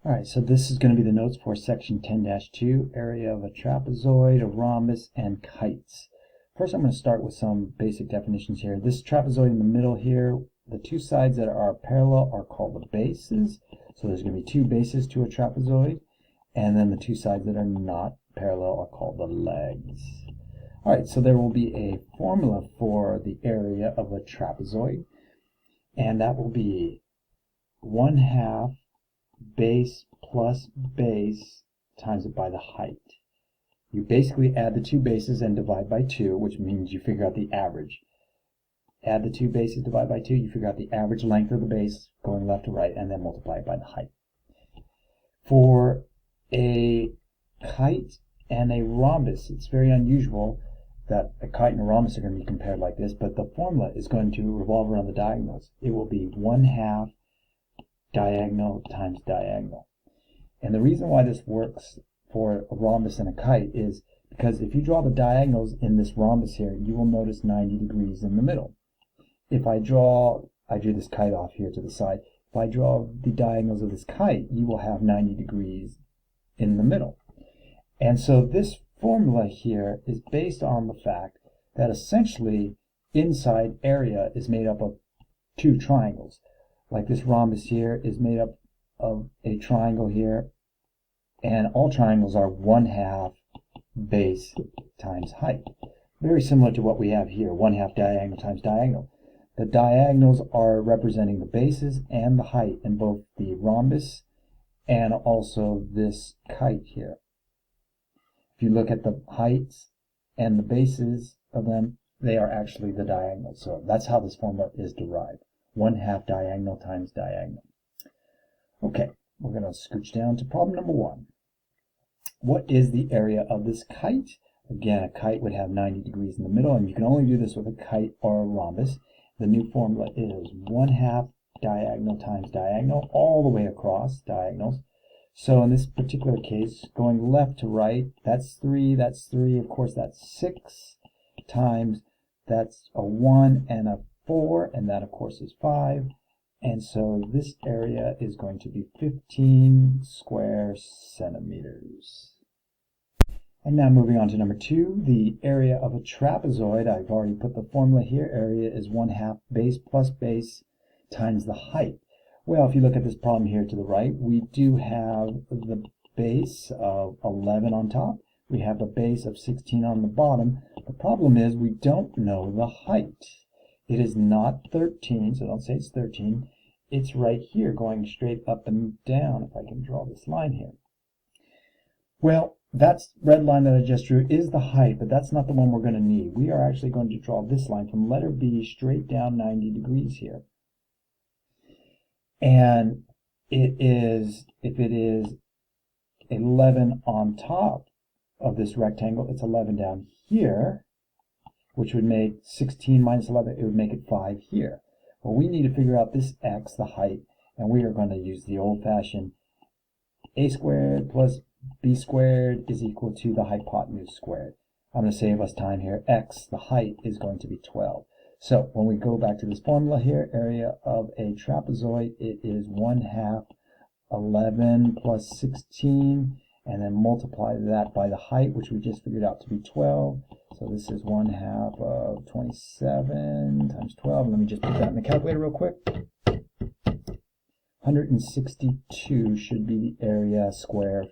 All right, so this is going to be the notes for section 10-2, area of a trapezoid, a rhombus, and kites. First, I'm going to start with some basic definitions here. This trapezoid in the middle here, the two sides that are parallel are called the bases. So there's going to be two bases to a trapezoid, and then the two sides that are not parallel are called the legs. All right, so there will be a formula for the area of a trapezoid, and that will be 1/2 base plus base times it by the height. You basically add the two bases and divide by 2, which means you figure out the average. Add the two bases, divide by 2, you figure out the average length of the base going left to right, and then multiply it by the height. For a kite and a rhombus, it's very unusual that a kite and a rhombus are going to be compared like this, but the formula is going to revolve around the diagonals. It will be 1/2 diagonal times diagonal. And the reason why this works for a rhombus and a kite is because if you draw the diagonals in this rhombus here, you will notice 90 degrees in the middle. If I drew this kite off here to the side. If I draw the diagonals of this kite, you will have 90 degrees in the middle. And so this formula here is based on the fact that essentially inside area is made up of two triangles. Like this rhombus here is made up of a triangle here, and all triangles are 1/2 base times height. Very similar to what we have here, 1/2 diagonal times diagonal. The diagonals are representing the bases and the height in both the rhombus and also this kite here. If you look at the heights and the bases of them, they are actually the diagonals. So that's how this formula is derived. 1/2 diagonal times diagonal. Okay, we're going to scooch down to problem number 1. What is the area of this kite? Again, a kite would have 90 degrees in the middle, and you can only do this with a kite or a rhombus. The new formula is 1/2 diagonal times diagonal, all the way across diagonals. So in this particular case, going left to right, that's 3, of course that's 6, times, that's a 1 and a 4, and that of course is 5. And so this area is going to be 15 square centimeters. And now moving on to number 2, the area of a trapezoid. I've already put the formula here. Area is 1/2 base plus base times the height. Well, if you look at this problem here to the right, we do have the base of 11 on top. We have the base of 16 on the bottom. The problem is we don't know the height. It is not 13, so don't say it's 13. It's right here going straight up and down, if I can draw this line here. Well, that red line that I just drew is the height, but that's not the one we're going to need. We are actually going to draw this line from letter B straight down 90 degrees here. And it is, if it is 11 on top of this rectangle, it's 11 down here, which would make 16 minus 11, it would make it 5 here. Well, we need to figure out this x, the height, and we are going to use the old-fashioned a squared plus b squared is equal to the hypotenuse squared. I'm going to save us time here. X, the height, is going to be 12. So when we go back to this formula here, area of a trapezoid, it is 1/2 11 plus 16, and then multiply that by the height, which we just figured out to be 12. So this is 1/2 of 27 times 12. Let me just put that in the calculator real quick. 162 should be the area square